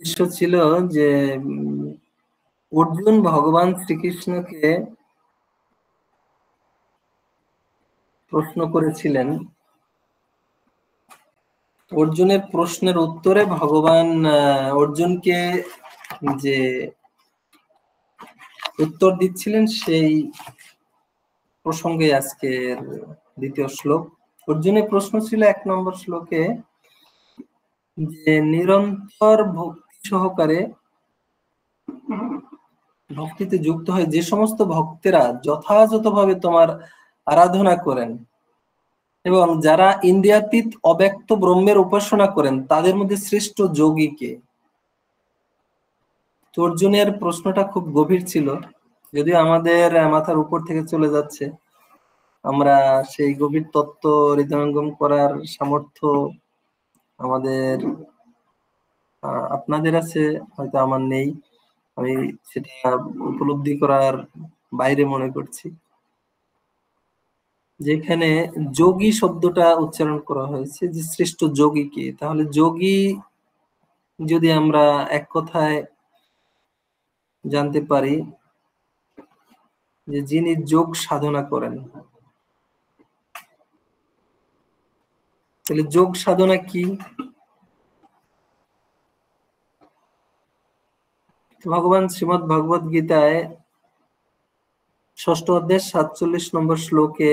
দৃশ্য ছিল যে অর্জুন ভগবান শ্রীকৃষ্ণকে প্রশ্ন করেছিলেন। অর্জুনের প্রশ্নের উত্তরে ভগবান অর্জুনকে যে উত্তর দিচ্ছিলেন সেই প্রসঙ্গে আজকের দ্বিতীয় শ্লোক। অর্জুনের প্রশ্ন ছিল 1 নম্বর শ্লোকে যে নিরন্তর ভক্তি সহকারে ভক্তিতে যুক্ত হয় যে সমস্ত ভক্তেরা যথাযথভাবে তোমার আরাধনা করেন এবং যারা ইন্দ্রিয়াতীত অব্যক্ত ব্রহ্মের উপাসনা করেন তাদের মধ্যে শ্রেষ্ঠ যোগী কে? তো অর্জুনের প্রশ্নটা খুব গভীর ছিল, যদিও আমাদের মাথার উপর থেকে চলে যাচ্ছে। আমরা সেই গভীর তত্ত্ব হৃদয়ঙ্গম করার সামর্থ্য আমাদের আপনাদের আছে, হয়তো আমার নেই। আমি সেটা উপলব্ধি করার বাইরে মনে করছি। যেখানে যোগী শব্দটা উচ্চারণ করা হয়েছে যে শ্রেষ্ঠ যোগী কে, তাহলে যোগী যদি আমরা এক কথায় জানতে পারি যে যিনি যোগ সাধনা করেন, তাহলে যোগ সাধনা কি? ভগবান শ্রীমদ্ ভগবদ গীতায় 6ষ্ঠ অধ্যায় 47 নম্বর শ্লোকে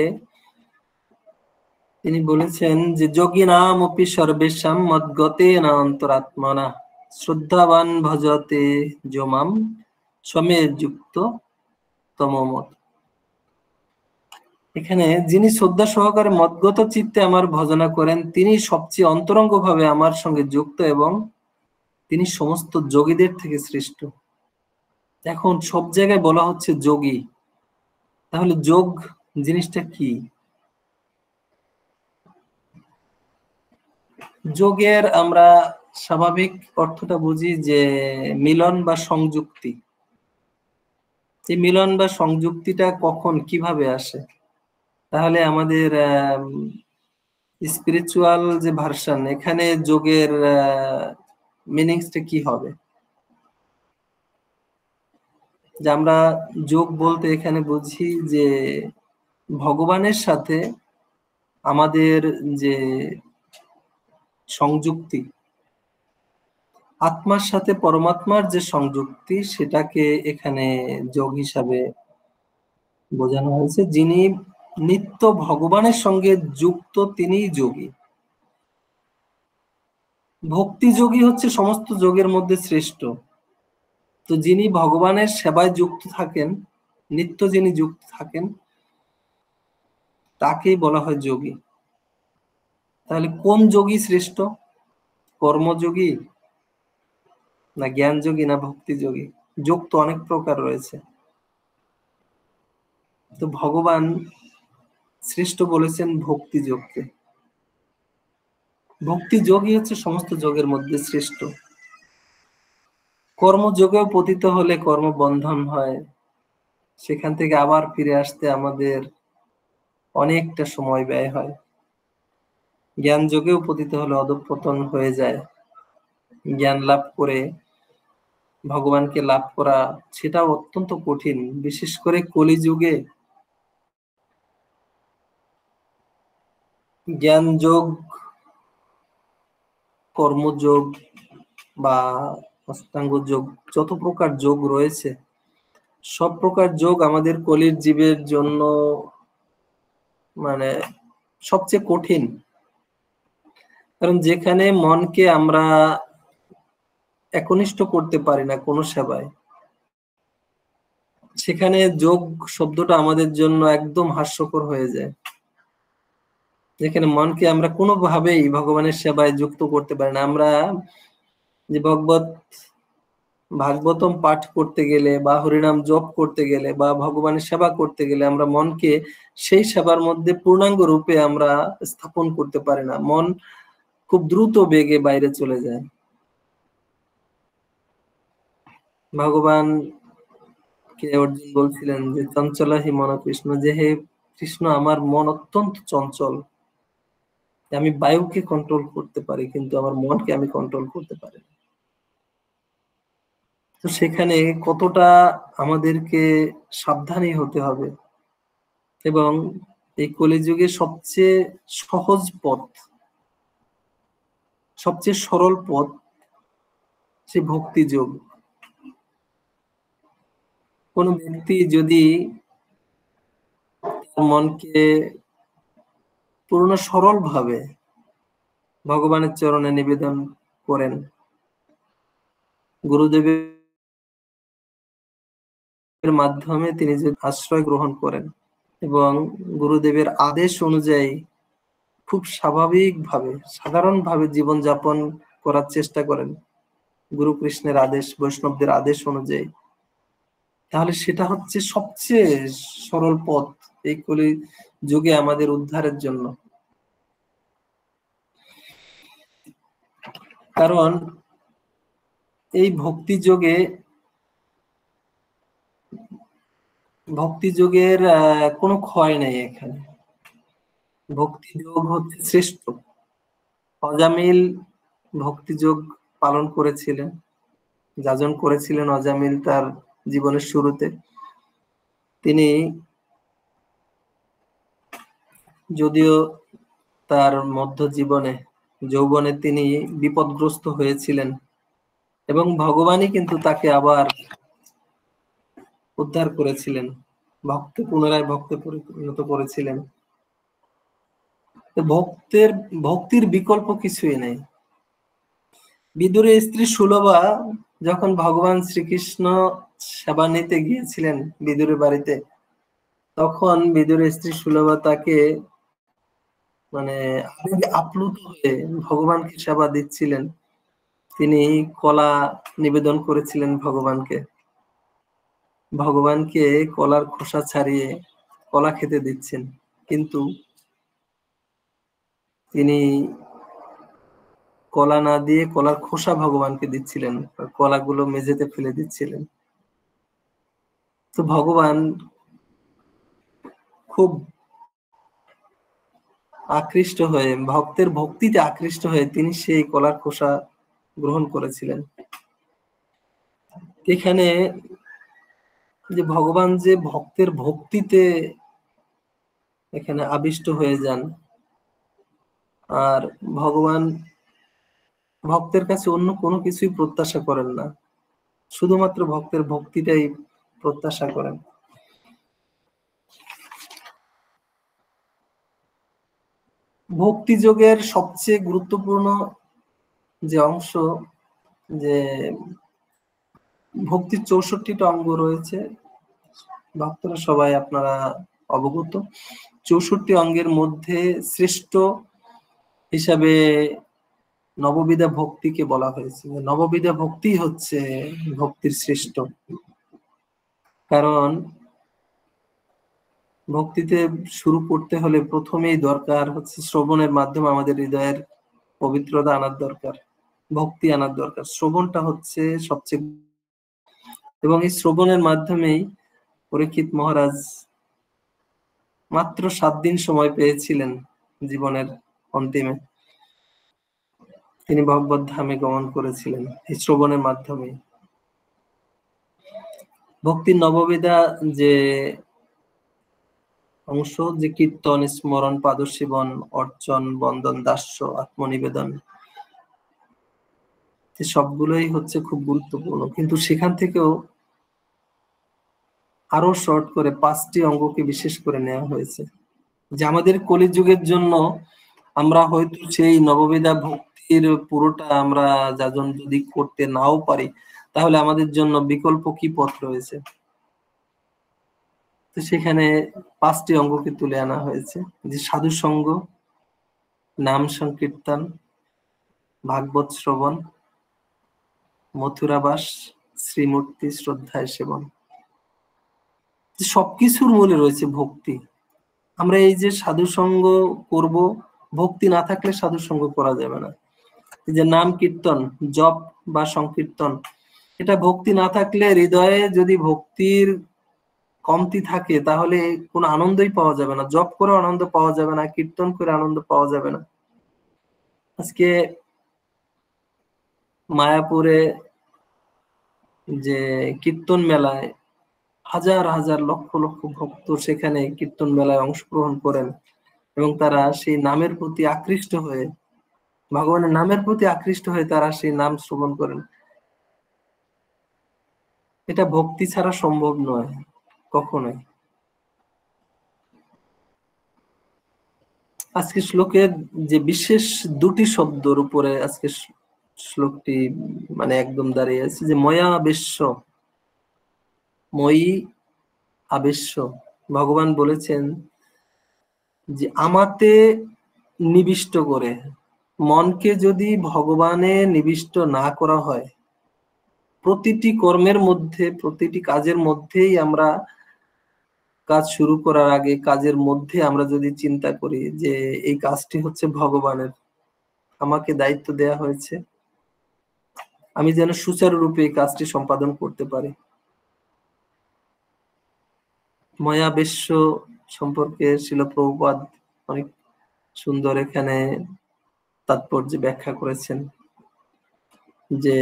তিনি বলেছেন যে যোগী নাম অপি সর্বেশাম মদ্গতেনা অন্তরাত্মনা শ্রদ্ধাবান ভজতে যমাম সমে যুক্ত তমমত। এখানে যিনি শ্রদ্ধা সহকারে মদ্গত চিত্তে আমার ভজনা করেন তিনি সবচেয়ে অন্তরঙ্গ ভাবে আমার সঙ্গে যুক্ত এবং তিনি সমস্ত যোগীদের থেকে শ্রেষ্ঠ। এখন সব জায়গায় বলা হচ্ছে যোগী, তাহলে যোগ জিনিসটা কি? যোগের আমরা স্বাভাবিক অর্থটা বুঝি যে মিলন বা সংযুক্তি। এই মিলন বা সংযুক্তিটা কখন কিভাবে আসে? তাহলে আমাদের স্পিরিচুয়াল যে ভার্সন, এখানে যোগের মিনিংসটা কি হবে? যে আমরা যোগ বলতে এখানে বুঝি যে ভগবানের সাথে আমাদের যে সংযুক্তি, আত্মার সাথে পরমাত্মার যে সংযুক্তি, সেটাকে এখানে যোগ হিসাবে বোঝানো হয়েছে। যিনি নিত্য ভগবানের সঙ্গে যুক্ত তিনিই যোগী। ভক্তি যোগী হচ্ছে সমস্ত যোগের মধ্যে শ্রেষ্ঠ। তো যিনি ভগবানের সেবায় যুক্ত থাকেন, নিত্য যিনি যুক্ত থাকেন, তাকেই বলা হয় যোগী। তাহলে কোন যোগী শ্রেষ্ঠ? কর্মযোগী না জ্ঞান যোগী না ভক্তি যোগী? যোগ তো অনেক প্রকার রয়েছে। তো ভগবান শ্রেষ্ঠ বলেছেন ভক্তি যোগকে। ভক্তি যোগই হচ্ছে সমস্ত যোগের মধ্যে শ্রেষ্ঠ। কর্মযোগেও পতিত হলে কর্মবন্ধন হয়, সেখান থেকে আবার ফিরে আসতে আমাদের অনেকটা সময় ব্যয় হয়। জ্ঞান যোগেও পতিত হলে অধঃপতন হয়ে যায়। জ্ঞান লাভ করে ভগবানকে লাভ করা সেটা অত্যন্ত কঠিন, বিশেষ করে কলিযুগে। জ্ঞান যোগ, কর্মযোগ বা অষ্টাঙ্গ যোগ, যত প্রকার যোগ রয়েছে সব প্রকার যোগ আমাদের কলির জীবের জন্য মানে সবচেয়ে কঠিন। কারণ যেখানে মনকে আমরা একনিষ্ঠ করতে পারি না কোনো সেবায়, সেখানে যোগ শব্দটা আমাদের জন্য একদম হাস্যকর হয়ে যায়। যেখানে মনকে আমরা কোনোভাবেই ভগবানের সেবায় যুক্ত করতে পারি না। আমরা যে ভাগবতম পাঠ করতে গেলে বা হরিনাম জপ করতে গেলে বা ভগবানের সেবা করতে গেলে আমরা মনকে সেই সেবার মধ্যে পূর্ণাঙ্গ রূপে আমরা স্থাপন করতে পারি না। মন খুব দ্রুত বেগে বাইরে চলে যায়। ভগবান কে অর্জুন বলছিলেন যে চঞ্চলা হি মন কৃষ্ণ, যে হে কৃষ্ণ আমার মন অত্যন্ত চঞ্চল। আমি বায়ুকে কন্ট্রোল করতে পারি কিন্তু আমার মনকে আমি কন্ট্রোল করতে পারি না। তো সেখানে কতটা আমাদেরকে সাবধানী হতে হবে, এবং এই কলিযুগে সবচেয়ে সহজ পথ, সবচেয়ে সরল পথ সে ভক্তি যোগ। কোন ব্যক্তি যদি মনকে পূর্ণ সরল ভাবে ভগবানের চরণে নিবেদন করেন, গুরুদেবের মাধ্যমে তিনি যে আশ্রয় গ্রহণ করেন এবং গুরুদেবের আদেশ অনুযায়ী খুব স্বাভাবিকভাবে সাধারণভাবে জীবনযাপন করার চেষ্টা করেন গুরু কৃষ্ণের আদেশ, বৈষ্ণবদের আদেশ অনুযায়ী, তাহলে সেটা হচ্ছে সবচেয়ে সরল পথ এই কলি যুগে আমাদের উদ্ধারের জন্য। কারণ এই ভক্তি যোগের কোনো ক্ষয় নেই এখানে। ভক্তি যোগ হচ্ছে শ্রেষ্ঠ। অজামিল ভক্তি যোগ পালন করেছিলেন, যাজন করেছিলেন অজামিল তার জীবনের শুরুতে। তিনি যদিও তার মধ্য জীবনে যৌবনে তিনি বিপদগ্রস্ত হয়েছিলেন এবং ভগবানই কিন্তু তাকে আবার উদ্ধার করেছিলেন, পুনরায় ভক্তে পরিণত করেছিলেন। ভক্তির বিকল্প কিছুই নেই। বিদুরের স্ত্রী সুলভা যখন ভগবান শ্রীকৃষ্ণ সেবা নিতে গিয়েছিলেন বিদুরের বাড়িতে, তখন বিদুরের স্ত্রী সুলভা তাকে মানে আপ্লুত হয়ে ভগবানকে সেবা দিচ্ছিলেন। তিনি কলা নিবেদন করেছিলেন ভগবানকে কলার খোসা ছাড়িয়ে কলা খেতে দিচ্ছেন, কিন্তু তিনি কলা না দিয়ে কলার খোসা ভগবানকে দিচ্ছিলেন, কলাগুলো মেঝেতে ফেলে দিচ্ছিলেন। তো ভগবান খুব আকৃষ্ট হয়ে, ভক্তের ভক্তিতে আকৃষ্ট হয়ে তিনি সেই কলার খোসা গ্রহণ করেছিলেন। এখানে যে ভগবান যে ভক্তের ভক্তিতে এখানে আবিষ্ট হয়ে যান, আর ভগবান ভক্তের কাছে অন্য কোনো কিছুই প্রত্যাশা করেন না, শুধুমাত্র ভক্তের ভক্তিটাই প্রত্যাশা করেন। ভক্তি যোগের সবচেয়ে গুরুত্বপূর্ণ যে অংশ, যে ভক্তির ৬৪টা অঙ্গ রয়েছে, ভক্তরা সবাই আপনারা অবগত। ৬৪ অঙ্গের মধ্যে শ্রেষ্ঠ হিসাবে নববিধা ভক্তিকে বলা হয়েছে। নববিধা ভক্তি হচ্ছে ভক্তির শ্রেষ্ঠ। কারণ ভক্তিতে শুরু করতে হলে প্রথমেই দরকার হচ্ছে শ্রবণের মাধ্যমে আমাদের হৃদয়ের পবিত্রতা আনার দরকার, ভক্তি আনার দরকার। শ্রবণটা হচ্ছে সবচেয়ে, এবং এই শ্রবণের মাধ্যমেই পরীক্ষিত মহারাজ মাত্র 7 দিন সময় পেয়েছিলেন জীবনের অন্তিমে, তিনি ভগবত ধামে গমন করেছিলেন এই শ্রবণের মাধ্যমে। ভক্তির নববিধা যে অংশ, যে কীর্তন, স্মরণ, পাদসেবন, অর্চন, বন্দন, দাস্য, আত্মনিবেদন, সবগুলোই হচ্ছে খুব গুরুত্বপূর্ণ, কিন্তু সেখান থেকেও আরো শর্ট করে 5টি অঙ্গকে বিশেষ করে নেওয়া হয়েছে, যে আমাদের কলিযুগের জন্য আমরা হয়তো সেই নববিধা ভক্তির পুরোটা আমরা যাজন যদি করতে নাও পারি, তাহলে আমাদের জন্য বিকল্প কি পথ রয়েছে। তো সেখানে 5টি অঙ্গকে তুলে আনা হয়েছে, যে সাধু সঙ্গ, নাম সংকীর্তন, ভাগবত শ্রবণ, মথুরাবাস, শ্রীমূর্তি শ্রদ্ধায় সেবন। সবকিছুর মূলে রয়েছে ভক্তি। আমরা এই যে সাধু সঙ্গ করব, ভক্তি না থাকলে সাধু সঙ্গ করা যাবে না। এই যে নাম কীর্তন, জপ বা সংকীর্তন, এটা ভক্তি না থাকলে, হৃদয়ে যদি ভক্তির কমতি থাকে, তাহলে কোনো আনন্দই পাওয়া যাবে না। জপ করে আনন্দ পাওয়া যাবে না, কীর্তন করে আনন্দ পাওয়া যাবে না। আজকে মায়াপুরে যে কীর্তন মেলায় হাজার হাজার লক্ষ লক্ষ ভক্ত সেখানে কীর্তন মেলায় অংশগ্রহণ করেন এবং তারা সেই নামের প্রতি আকৃষ্ট হয়ে, ভগবানের নামের প্রতি আকৃষ্ট হয়ে তারা সেই নাম শ্রবণ করেন। এটা ভক্তি ছাড়া সম্ভব নয় কখনোই। আজকে শ্লোকের যে বিশেষ দুটি শব্দের উপরে আজকে শ্লোকটি মানে একদম দাঁড়িয়ে আছে, যে ময়া আবেশ্য, ময়ী আবেশ্য। ভগবান বলেছেন যে আমাতে নিবিষ্ট করে, মনকে যদি ভগবানে নিবিষ্ট না করা হয়, প্রতিটি কর্মের মধ্যে প্রতিটি কাজের মধ্যেই আমরা কাজ শুরু করার আগে কাজের মধ্যে আমরা যদি চিন্তা করি যে এই কাজটি হচ্ছে ভগবানের, আমাকে দায়িত্ব দেয়া হয়েছে, আমি যেন সুচারুরূপে এই কাজটি সম্পাদন করতে পারি। ময়াবেশ্য সম্পর্কে শ্রীল প্রভুপাদ অনেক সুন্দর এখানে তাৎপর্য ব্যাখ্যা করেছেন, যে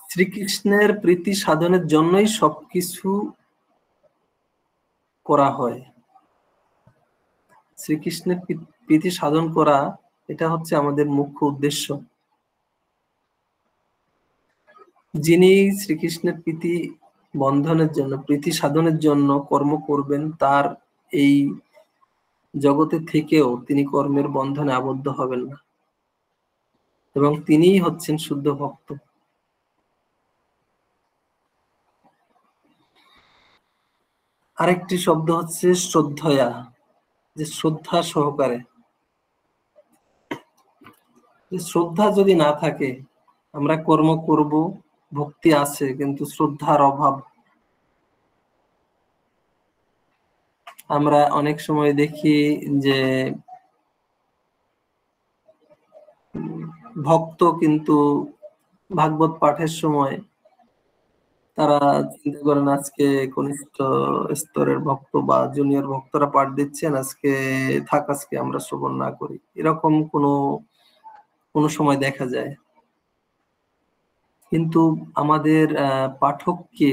শ্রীকৃষ্ণের প্রীতি সাধনের জন্যই সবকিছু করা হয়। শ্রীকৃষ্ণের প্রীতি সাধন করা, এটা হচ্ছে আমাদের মুখ্য উদ্দেশ্য। যিনি শ্রীকৃষ্ণের প্রীতি বন্ধনের জন্য, প্রীতি সাধনের জন্য কর্ম করবেন, তার এই জগতে থেকেও তিনি কর্মের বন্ধনে আবদ্ধ হবেন না, এবং তিনিই হচ্ছেন শুদ্ধ ভক্ত। আরেকটি শব্দ হচ্ছে শ্রদ্ধয়া, যে শ্রদ্ধা সহকারে। শ্রদ্ধা যদি না থাকে, আমরা কর্ম করব, ভক্তি আছে কিন্তু শ্রদ্ধার অভাব। আমরা অনেক সময় দেখি যে ভক্ত কিন্তু ভাগবত পাঠের সময় তারা চিন্তা করেন আজকে কনিষ্ঠ স্তরের ভক্ত বা জুনিয়র ভক্তরা পাঠ দিচ্ছেন, আজকে থাক, আজকে আমরা শ্রবণ না করি, এরকম কোনো সময় দেখা যায়। কিন্তু আমাদের পাঠককে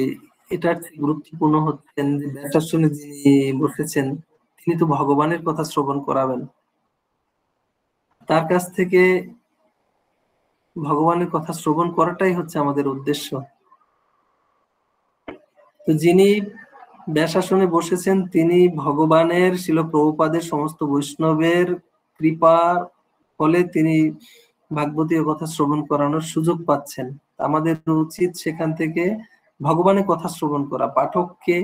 এটার গুরুত্বপূর্ণ হচ্ছেন যে ব্যাসাসনে যিনি বসেছেন তিনি তো ভগবানের কথা শ্রবণ করাবেন, তার কাছ থেকে ভগবানের কথা শ্রবণ করাটাই হচ্ছে আমাদের উদ্দেশ্য। তো যিনি ব্যাসাসনে বসেছেন তিনি ভগবানের, শ্রীল প্রভুপাদের, সমস্ত বৈষ্ণবের কৃপার ফলে তিনি ভাগবতীয় কথা শ্রবণ করানোর সুযোগ পাচ্ছেন। আমাদের উচিত সেখান থেকে ভগবানের কথা শ্রবণ করা। পাঠককে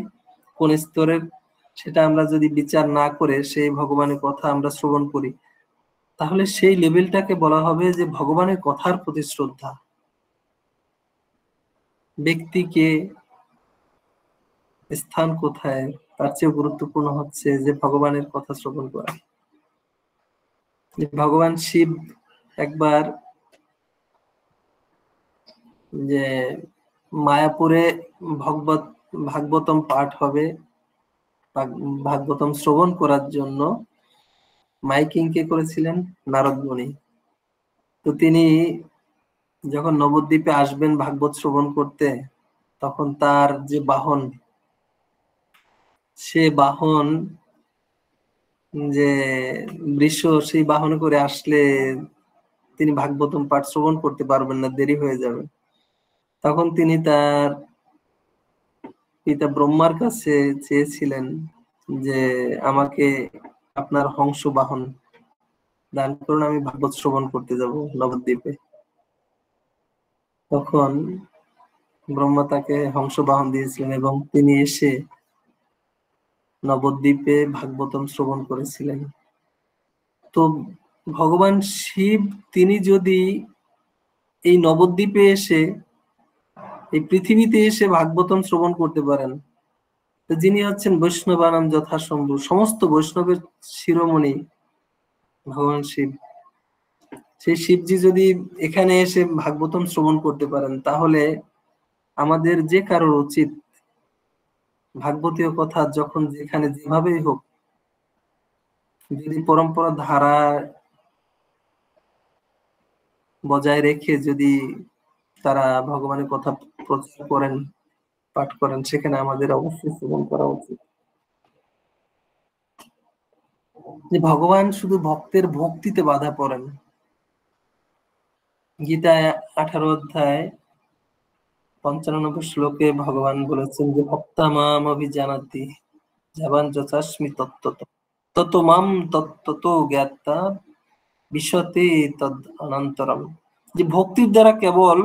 কোন স্তরের সেটা আমরা যদি বিচার না করে সেই ভগবানের কথা আমরা শ্রবণ করি, তাহলে সেই লেভেলটাকে বলা হবে যে ভগবানের কথার প্রতি শ্রদ্ধা। ব্যক্তিকে, স্থান কোথায়, তার চেয়ে গুরুত্বপূর্ণ হচ্ছে যে ভগবানের কথা শ্রবণ করা। ভগবান শিব একবার যে মায়াপুরে ভাগবতম পাঠ হবে, ভাগবতম শ্রবণ করার জন্য মাইকিং কে করেছিলেন? নারদ মুনি। তো তিনি যখন নবদ্বীপে আসবেন ভাগবত শ্রবণ করতে, তখন তার যে বাহন, সে বাহন যে বৃষ, সেই বাহনে করে আসলে তিনি ভাগবতম পাঠ শ্রবণ করতে পারবেন না, দেরি হয়ে যাবে। তখন তিনি তার পিতা ব্রহ্মার কাছে চেয়েছিলেন যে আমাকে আপনার হংস বাহন দান করুন, আমি ভাগবত শ্রবণ করতে যাব নবদ্বীপে। তখন ব্রহ্মা তাকে হংস বাহন দিয়েছিলেন এবং তিনি এসে নবদ্বীপে ভাগবতম শ্রবণ করেছিলেন। তো ভগবান শিব তিনি যদি এই নবদ্বীপে এসে, এই পৃথিবীতে এসে ভাগবতম শ্রবণ করতে পারেন, তো যিনি হচ্ছেন বৈষ্ণবানাম যথাসম্ভব, সমস্ত বৈষ্ণবের শিরোমণি ভগবান শিব, সেই শিবজি যদি এখানে এসে ভাগবতম শ্রবণ করতে পারেন, তাহলে আমাদের যে কারোর উচিত ভাগবতীয় কথা যখন যেখানে যেভাবেই হোক, যদি পরম্পরা ধারা বজায় রেখে যদি তারা ভগবানের কথা প্রচার করেন, পাঠ করেন, সেখানে আমাদের অবশ্যই শ্রবণ করা উচিত। যে ভগবান শুধু ভক্তের ভক্তিতে বাধা পড়েন। গীতায় 18 অধ্যায় 95 শ্লোকে ভগবান বলেছেন যে ভক্তা মাম অভিজানাতি যাবান যথাস্মি তত্ত্বত তত মাম তত্ত্বত জ্ঞাতা বিশতে তদ অনন্তরম। যে ভক্তির দ্বারা কেবল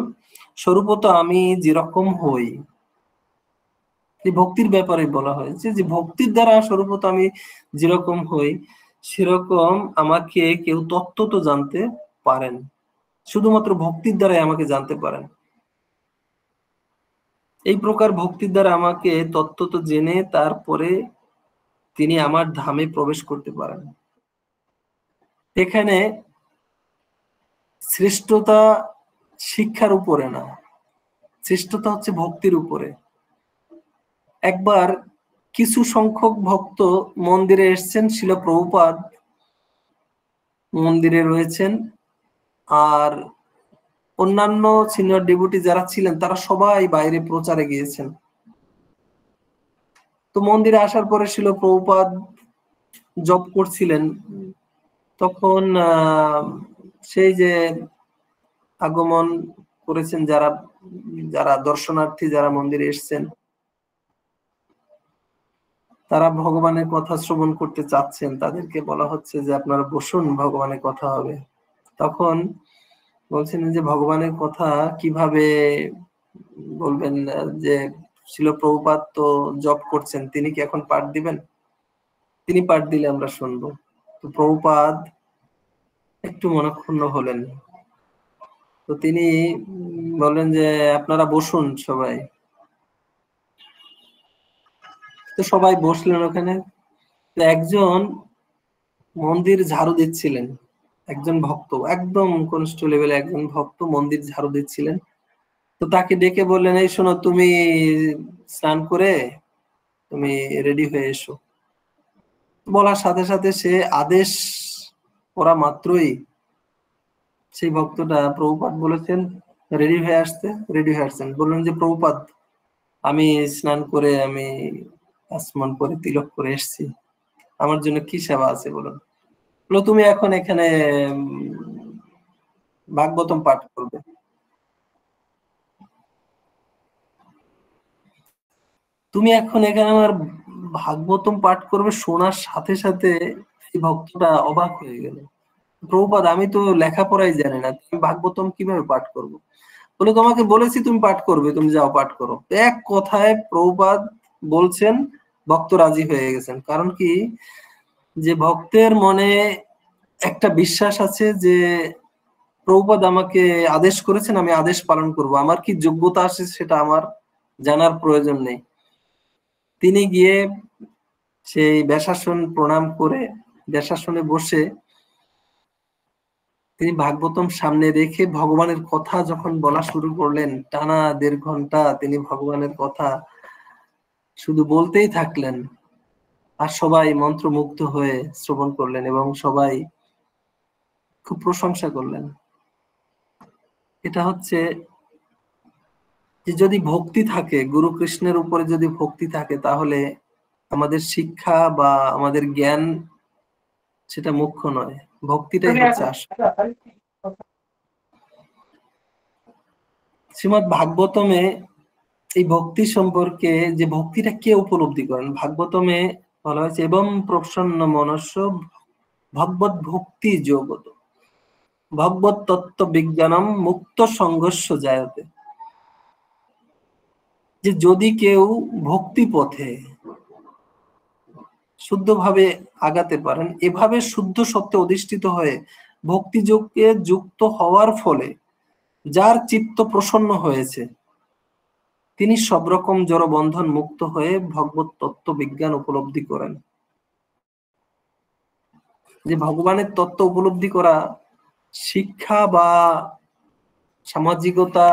স্বরূপত আমি যেরকম হই, এই ভক্তির ব্যাপারে বলা হয়েছে যে ভক্তির দ্বারা স্বরূপত আমি যেরকম হই সেরকম আমাকে কেউ তত্ত্বত জানতে পারেন, শুধুমাত্র ভক্তির দ্বারাই আমাকে জানতে পারেন। এই প্রকার ভক্তির দ্বারা আমাকে তত্ত্বত জেনে তারপরে তিনি আমার ধামে প্রবেশ করতে পারেন। এখানে শ্রেষ্ঠতা শিক্ষার উপরে না, শ্রেষ্ঠতা হচ্ছে ভক্তির উপরে। একবার কিছু সংখ্যক ভক্ত মন্দিরে এসেছেন, শিল প্রভুপাদ মন্দিরে রয়েছেন, আর অন্যান্য সিনিয়র ডেপুটি যারা ছিলেন তারা সবাই বাইরে প্রচারে গিয়েছেন। তো মন্দিরে আসার পরে শিল প্রভুপাদ জপ করছিলেন, তখন সেই যে আগমন করেছেন যারা যারা দর্শনার্থী যারা মন্দিরে এসেছেন, তারা ভগবানের কথা শ্রবণ করতে চাচ্ছেন, তাদেরকে বলা হচ্ছে যে আপনারা বসুন, ভগবানের কথা হবে। তখন বলছেন যে ভগবানের কথা কিভাবে বলবেন, যে শিল প্রভুপাদ তো জপ করছেন, তিনি কি এখন পাঠ দিবেন? তিনি পাঠ দিলে আমরা শুনবো। তো প্রভুপাদ একটু মনক্ষুণ্ণ হলেন, তো তিনি বললেন যে আপনারা বসুন সবাই। তো সবাই বসলেন ওখানে। একজন মন্দির ঝাড়ু দিচ্ছিলেন, একজন ভক্ত, একদম কনিষ্ঠ লেভেলে একজন ভক্ত মন্দির ঝাড়ু দিচ্ছিলেন। তো তাকে ডেকে বললেন, এই শোনো, তুমি স্নান করে তুমি রেডি হয়ে এসো। বলার সাথে সাথে সে আদেশ করা মাত্রই সেই ভক্তটা, প্রভুপাদ বলেছেন রেডি হয়ে আসতে, রেডি হয়ে আসছেন। বললেন যে প্রভুপাদ, আমি স্নান করে আমি আসমন করে তিলক করে এসেছি, আমার জন্য কি সেবা আছে বলুন। বললো তুমি এখন এখানে ভাগবতম পাঠ করবে। তুমি এখন এখানে আমার ভাগবতম পাঠ করবে। শোনার সাথে সাথে এই ভক্তটা অবাক হয়ে গেল। প্রভুপাদ, আমি তো লেখাপড়াই জানি না, তুমি ভাগবতম কিভাবে পাঠ করবো? বলে তোমাকে বলেছি তুমি পাঠ করবে, তুমি যাও পাঠ করো। এক কথায় প্রভুপাদ বলছেন, ভক্ত রাজি হয়ে গেছেন। কারণ কি, যে ভক্তের মনে একটা বিশ্বাস আছে যে প্রভুপাদ আমাকে আদেশ করেছেন, আমি আদেশ পালন করব, আমার কি যোগ্যতা আছে সেটা আমার জানার প্রয়োজন নেই। তিনি গিয়ে সেই ব্যাসাসন প্রণাম করে ব্যাসাসনে বসে তিনি ভাগবতম সামনে রেখে ভগবানের কথা যখন বলা শুরু করলেন, টানা 1.5 ঘন্টা তিনি ভগবানের কথা শুধু বলতেই থাকলেন। আর সবাই মন্ত্রমুগ্ধ হয়ে শ্রবণ করলেন এবং সবাই খুব প্রশংসা করলেন। এটা হচ্ছে যে যদি ভক্তি থাকে, গুরু কৃষ্ণের উপরে যদি ভক্তি থাকে, তাহলে আমাদের শিক্ষা বা আমাদের জ্ঞান সেটা মুখ্য নয়, ভক্তিটাই হচ্ছে আসল। শ্রীমদ্ ভাগবতমে এই ভক্তি সম্পর্কে, যে ভক্তিটা কে উপলব্ধি করেন, ভাগবতমে বলা হয়েছে এবং প্রসন্ন মনস্য ভগবত ভক্তি যোগত ভগবত তত্ত্ব বিজ্ঞানম মুক্ত সংঘর্ষ জায়তে। যে যদি কেউ ভক্তি পথে শুদ্ধভাবে আগাতে পারেন, এভাবে শুদ্ধ সত্যে অধিষ্ঠিত হয়ে ভক্তিযোগে যুক্ত হওয়ার ফলে যার চিত্ত প্রসন্ন হয়েছে, তিনি সব রকম জড় বন্ধন মুক্ত হয়ে ভগবত তত্ত্ব বিজ্ঞান উপলব্ধি করেন। যে ভগবানের তত্ত্ব উপলব্ধি করা শিক্ষা বা সামাজিকতা,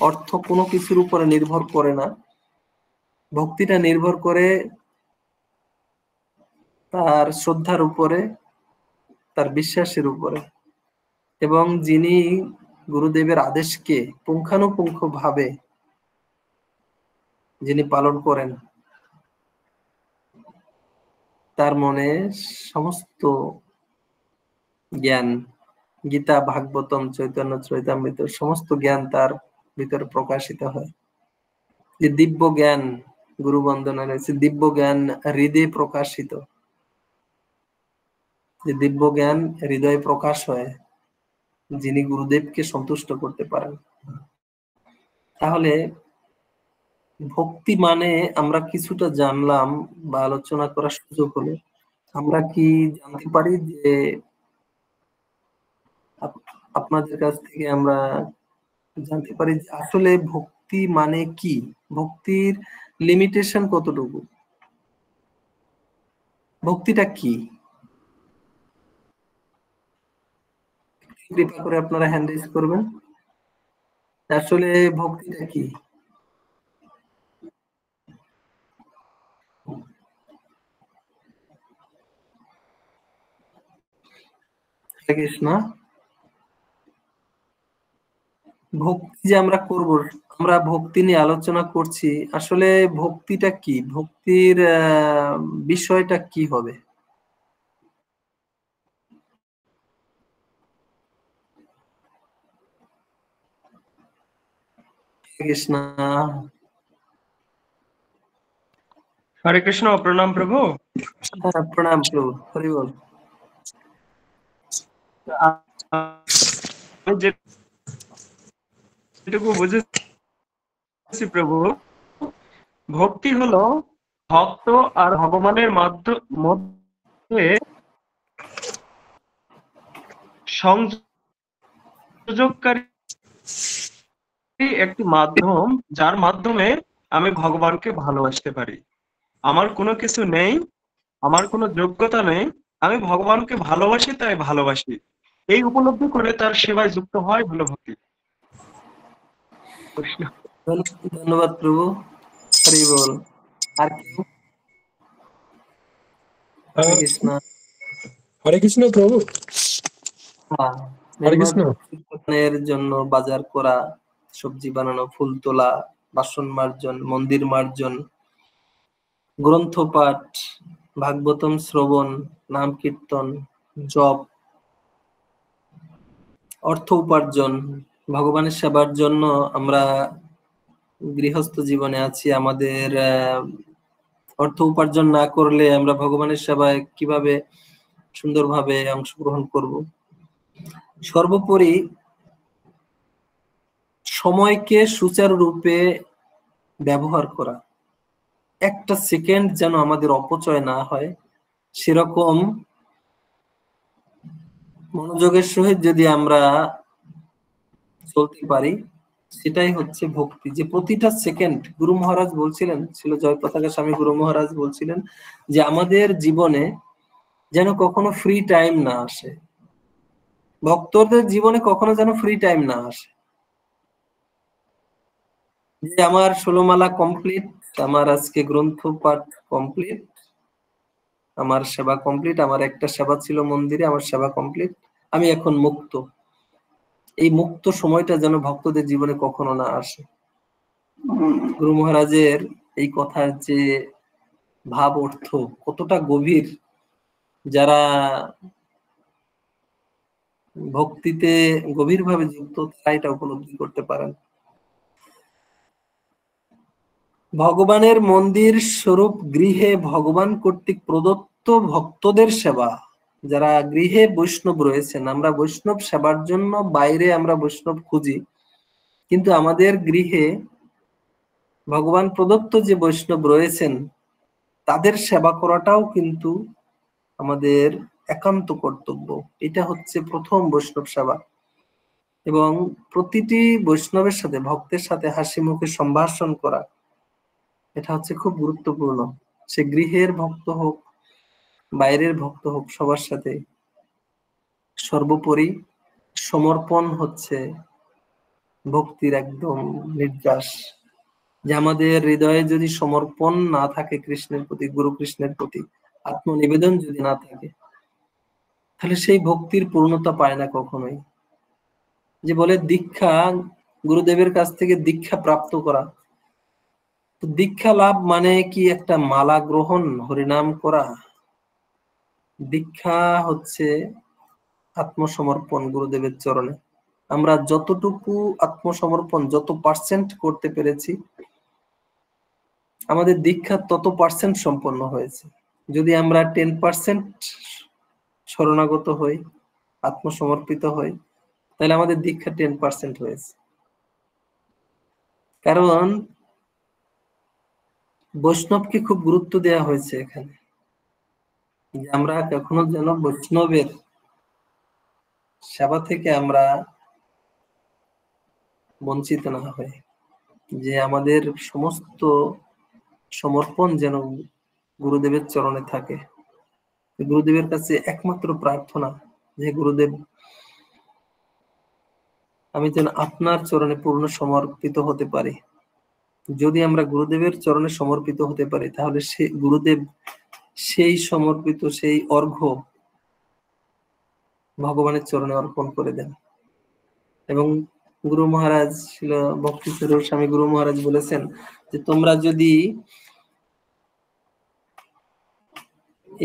অর্থ কোনো কিছুর উপরে নির্ভর করে না। ভক্তিটা নির্ভর করে তার শ্রদ্ধার উপরে, তার বিশ্বাসের উপরে। এবং যিনি গুরুদেবের আদেশকে পুঙ্খানুপুঙ্খ ভাবে যিনি পালন করেন, তার মনে সমস্ত জ্ঞান, গীতা, ভাগবতম, চৈতন্য চরিতামৃত সমস্ত জ্ঞান তার ভিতরে প্রকাশিত হয়। যে দিব্য জ্ঞান, গুরু বন্দনা রয়েছে, দিব্য জ্ঞান হৃদয়ে প্রকাশিত, যে দিব্য জ্ঞান হৃদয়ে প্রকাশ হয়, যিনি গুরুদেবকে সন্তুষ্ট করতে পারেন। তাহলে ভক্তি মানে আমরা কিছুটা জানলাম বা আলোচনা করার সুযোগ হলো। আমরা কি জানতে পারি যে আপনাদের কাছ থেকে আমরা জানতে পারি যে আসলে ভক্তি মানে কি, ভক্তির লিমিটেশন কতটুকু, ভক্তিটা কি? কৃপা করে আপনারা হ্যান্ড রেজ করবেন। আসলে ভক্তিটা কি? হরে কৃষ্ণ। ভক্তি যে আমরা করব, আমরা ভক্তি নিয়ে আলোচনা করছি, আসলে ভক্তিটা কি, ভক্তির বিষয়টা কি হবে? কৃষ্ণ। হরে কৃষ্ণ। প্রণাম প্রভু। প্রণাম প্রভু, হরি বল। আমি যেটুকু বুঝেছি প্রভু, ভক্তি হলো ভক্ত আর ভগবানের মধ্যে সংযোগকারী একটি মাধ্যম, যার মাধ্যমে আমি ভগবানকে ভালোবাসতে পারি। আমার কোনো কিছু নেই, আমার কোনো যোগ্যতা নেই, আমি ভগবানকে ভালোবাসি, তাই ভালোবাসি। এই উপলব্ধি করে তার সেবায় যুক্ত হয় হলো ভক্তি। ধন্যবাদ প্রভু, হরি বল। আর কেউ? হরে কৃষ্ণ। হরে কৃষ্ণ প্রভু। হরে নির্মাণ কৃষ্ণ। জন্য বাজার করা, সবজি বানানো, ফুল তোলা, বাসন মার্জন, মন্দির মার্জন, গ্রন্থ পাঠ, ভাগবতম শ্রবণ, নাম কীর্তন, জপ, অর্থ উপার্জন, ভগবানের সেবার জন্য আমরা গৃহস্থ জীবনে আছি। আমাদের অর্থ উপার্জন না করলে আমরা ভগবানের সেবায় কিভাবে সুন্দরভাবে অংশগ্রহণ করব? সর্বোপরি সময়কে সুচারুরূপে ব্যবহার করা, একটা সেকেন্ড যেন আমাদের অপচয় না হয়, সেরকম মনোযোগের সহিত যদি আমরা চলতে পারি, সেটাই হচ্ছে ভক্তি। যে প্রতিটা সেকেন্ড, গুরু মহারাজ বলছিলেন, ছিল জয় পতাকা স্বামী গুরু মহারাজ বলছিলেন যে আমাদের জীবনে যেন কখনো ফ্রি টাইম না আসে, ভক্তদের জীবনে কখনো যেন ফ্রি টাইম না আসে। যে আমার 16 মালা কমপ্লিট, আমার আজকে গ্রন্থ পাঠ কমপ্লিট, আমার সেবা কমপ্লিট, আমার একটা সেবা ছিল মন্দিরে, আমার সেবা কমপ্লিট, আমি এখন মুক্ত। এই মুক্ত সময়টা যেন ভক্তদের জীবনে কখনো না আসে। গুরু মহারাজের এই কথার যে ভাব অর্থ কতটা গভীর, যারা ভক্তিতে গভীরভাবে যুক্ত তারা এটা উপলব্ধি করতে পারেন। ভগবানের মন্দির স্বরূপ গৃহে ভগবান কর্তৃক প্রদত্ত ভক্তদের সেবা, যারা গৃহে বৈষ্ণব রয়েছেন, আমরা বৈষ্ণব সেবার জন্য বাইরে আমরা বৈষ্ণব খুঁজি, কিন্তু আমাদের গৃহে ভগবান প্রদত্ত যে বৈষ্ণব রয়েছেন তাদের সেবা করাটাও কিন্তু আমাদের একান্ত কর্তব্য। এটা হচ্ছে প্রথম বৈষ্ণব সেবা। এবং প্রতিটি বৈষ্ণবের সাথে, ভক্তের সাথে হাসি মুখে সম্ভাষণ করা, এটা হচ্ছে খুব গুরুত্বপূর্ণ। সে গৃহের ভক্ত হোক, বাইরের ভক্ত হোক, সবার সাথে। সর্বোপরি সমর্পণ হচ্ছে ভক্তির একদম নির্যাস। যে আমাদের হৃদয়ে যদি সমর্পণ না থাকে কৃষ্ণের প্রতি, গুরু কৃষ্ণের প্রতি আত্মনিবেদন যদি না থাকে, তাহলে সেই ভক্তির পূর্ণতা পায় না কখনোই। যে বলে দীক্ষা, গুরুদেবের কাছ থেকে দীক্ষা প্রাপ্ত করা। তো দীক্ষা লাভ মানে কি একটা মালা গ্রহণ, হরিনাম করা? দীক্ষা হচ্ছে আত্মসমর্পণ গুরুদেবের চরণে। আমরা যতটুকু আত্মসমর্পণ, যত পার্সেন্ট করতে পেরেছি, আমাদের দীক্ষা তত পার্সেন্ট সম্পন্ন হয়েছে। যদি আমরা 10% শরণাগত হই, আত্মসমর্পিত হই, তাহলে আমাদের দীক্ষা 10% হয়েছে। কারণ বৈষ্ণবকে খুব গুরুত্ব দেওয়া হয়েছে এখানে, যে আমরা কখনো যেন বৈষ্ণবের সেবা থেকে আমরা বঞ্চিত না হই, যে আমাদের সমস্ত সমর্পণ যেন গুরুদেবের চরণে থাকে। গুরুদেবের কাছে একমাত্র প্রার্থনা যে গুরুদেব, আমি যেন আপনার চরণে পূর্ণ সমর্পিত হতে পারি। যদি আমরা গুরুদেবের চরণে সমর্পিত হতে পারি, তাহলে সে গুরুদেব সেই সমর্পিত, সেই অর্ঘ্য ভগবানের চরণে অর্পণ করে দেন। এবং গুরু মহারাজ ছিল ভক্তি স্বরূপ স্বামী গুরু মহারাজ বলেছেন যে তোমরা যদি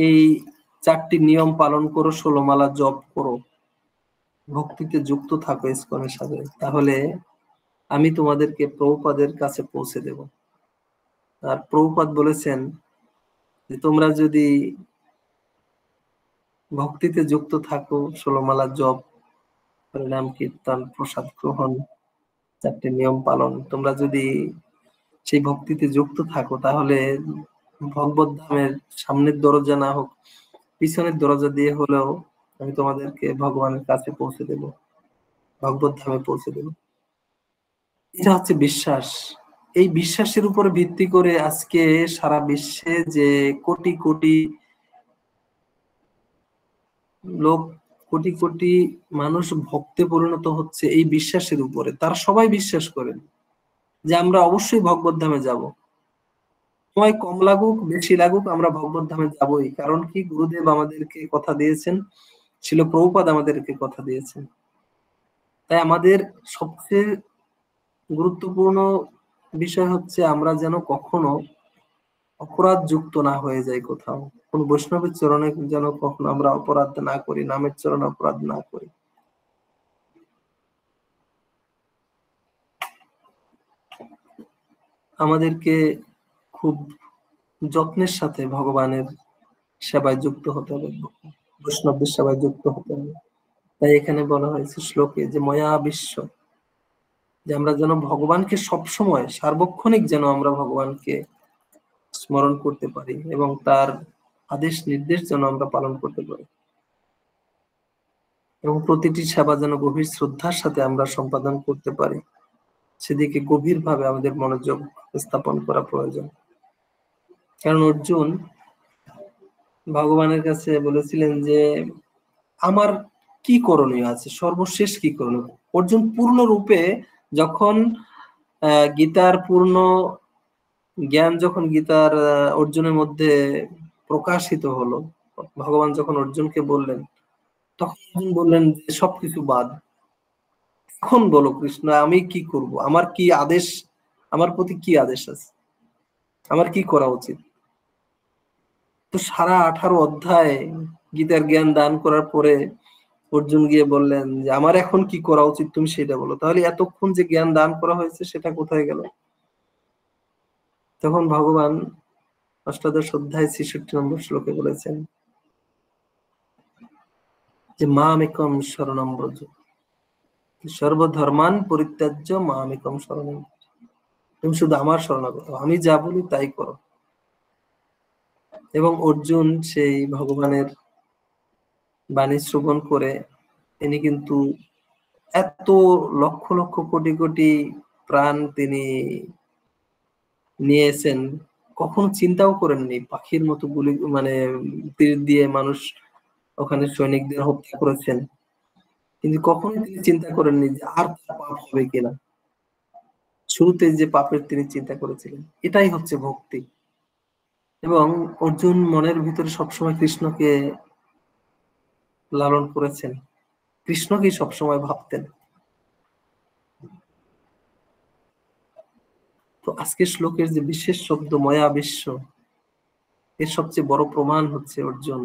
এই 4টি নিয়ম পালন করো, 16 মালা জপ করো, ভক্তিতে যুক্ত থাকো ইসকনের সাথে, তাহলে আমি তোমাদেরকে প্রভুপাদের কাছে পৌঁছে দেব। আর প্রভুপাদ বলেছেন যে তোমরা যদি ভক্তিতে যুক্ত থাকো, 16 মালা জপ, নাম কীর্তন, প্রসাদ গ্রহণ, 4টি নিয়ম পালন, তোমরা যদি সেই ভক্তিতে যুক্ত থাকো, তাহলে ভগবত ধামের সামনের দরজা না হোক, পিছনের দরজা দিয়ে হলেও আমি তোমাদেরকে ভগবানের কাছে পৌঁছে দেব, ভগবত ধামে পৌঁছে দেব। এটা হচ্ছে বিশ্বাস। এই বিশ্বাসের উপর ভিত্তি করে আজকে সারা বিশ্বে যে কোটি কোটি লোক, কোটি কোটি মানুষ ভক্তে পরিণত হচ্ছে এই বিশ্বাসের উপরে। তারা সবাই বিশ্বাস করেন যে আমরা অবশ্যই ভগবত ধামে যাব, সময় কম লাগুক বেশি লাগুক আমরা ভগবত ধামে যাবই। কারণ কি, গুরুদেব আমাদেরকে কথা দিয়েছেন, ছিল প্রভুপাদ আমাদেরকে কথা দিয়েছেন। তাই আমাদের সবচেয়ে গুরুত্বপূর্ণ বিষয় হচ্ছে আমরা যেন কখনো অপরাধ যুক্ত না হয়ে যাই, কোথাও কোন বৈষ্ণবের চরণে যেন কখনো আমরা অপরাধ না করি, নামের চরণে অপরাধ না করি। আমাদেরকে খুব যত্নের সাথে ভগবানের সেবায় যুক্ত হতে হবে, বৈষ্ণবের সেবায় যুক্ত হতে হবে। তাই এখানে বলা হয়েছে শ্লোকে যে ময়া বিশ্ব, যে আমরা যেন ভগবানকে সবসময় সার্বক্ষণিক যেন আমরা ভগবানকে স্মরণ করতে পারি এবং তার আদেশ নির্দেশ যেন আমরা পালন করতে পারি, এবং প্রতিটি সেবা যেন গভীর শ্রদ্ধার সাথে আমরা সম্পাদন করতে পারি, সেদিকে গভীরভাবে আমাদের মনোযোগ স্থাপন করা প্রয়োজন। কারণ অর্জুন ভগবানের কাছে বলেছিলেন যে আমার কি করণীয় আছে, সর্বশেষ কি করণীয়। অর্জুন পূর্ণরূপে যখন গীতার পূর্ণ জ্ঞান, যখন গীতার অর্জুনের মধ্যে প্রকাশিত হলো, ভগবান যখন অর্জুনকে বললেন, তখন অর্জুন বললেন যে সবকিছু বাদ, এখন বলো কৃষ্ণ আমি কি করব, আমার কি আদেশ, আমার প্রতি কি আদেশ আছে, আমার কি করা উচিত। তো সারা 18 অধ্যায় গীতার জ্ঞান দান করার পরে অর্জুন গিয়ে বললেন যে আমার এখন কি করা উচিত তুমি সেটা বলো। তাহলে এতক্ষণ যে জ্ঞান দান করা হয়েছে সেটা কোথায় গেল? তখন ভগবান অষ্টাদশ অধ্যায় 66 নম্বর শ্লোকে বলেছেন যে মামেকম শরণম ব্রজ, সর্বধর্মান পরিত্যাজ্য মামেকম শরণম, তুমি শুধু আমার শরণাগত, আমি যা বলি তাই করো। এবং অর্জুন সেই ভগবানের বাণী শ্রবণ করে তিনি কিন্তু এত লক্ষ লক্ষ কোটি কোটি প্রাণ তিনি নিয়েছেন, কখনো চিন্তাও করেননি। পাখির মতো গুলি মানে তীর দিয়ে মানুষ ওখানে সৈনিকদের হত্যা করেছেন, কিন্তু কখনো তিনি চিন্তা করেননি যে আর পাপ হবে কিনা। শুরুতে যে পাপের তিনি চিন্তা করেছিলেন, এটাই হচ্ছে ভক্তি। এবং অর্জুন মনের ভিতরে সবসময় কৃষ্ণকে লালন করেছেন, কৃষ্ণকেই সবসময় ভাবতেন। তো আজকের শ্লোকের যে বিশেষ শব্দ ময়া বিশ্ব, এর সবচেয়ে বড় প্রমাণ হচ্ছে অর্জুন,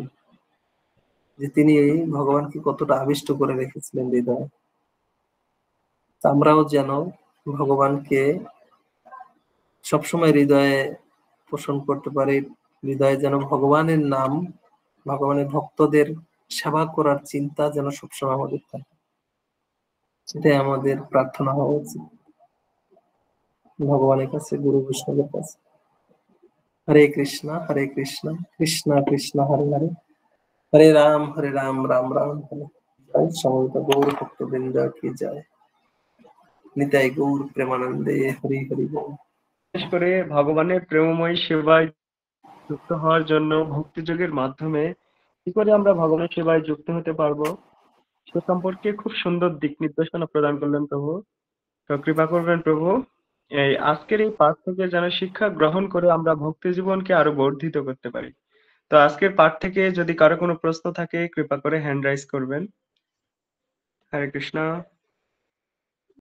যে তিনি ভগবানকে কতটা আবিষ্ট করে রেখেছিলেন হৃদয়ে। আমরাও যেন ভগবানকে সবসময় হৃদয়ে পোষণ করতে পারি, হৃদয়ে যেন ভগবানের নাম, ভগবানের ভক্তদের সেবা করার চিন্তা যেন সবসময় আমাদের থাকে, সেটাই আমাদের প্রার্থনা হওয়া উচিত ভগবানের কাছে, গুরু বৈষ্ণবের কাছে। হরে কৃষ্ণ কৃষ্ণ কৃষ্ণ হরে হরে, হরে রাম রাম রাম হরে। জয় সমবেত গৌর ভক্তবৃন্দ কি জয়। নিতাই গৌর প্রেমানন্দে হরি হরি বল। বিশেষ করে ভগবানের প্রেমময় সেবায় যুক্ত হওয়ার জন্য ভক্তিযোগের মাধ্যমে কি করে আমরা ভগবানের সেবায় যুক্ত হতে পারবো সে সম্পর্কে খুব সুন্দর দিক নির্দেশনা প্রদান করলেন প্রভু। তো কৃপা করবেন প্রভু, এই আজকের এই পাঠ থেকে যেন শিক্ষা গ্রহণ করে আমরা ভক্তি জীবনকে আরো বর্ধিত করতে পারি। তো আজকের পাঠ থেকে যদি কারো কোনো প্রশ্ন থাকে কৃপা করে হ্যান্ড রাইজ করবেন। হরে কৃষ্ণ।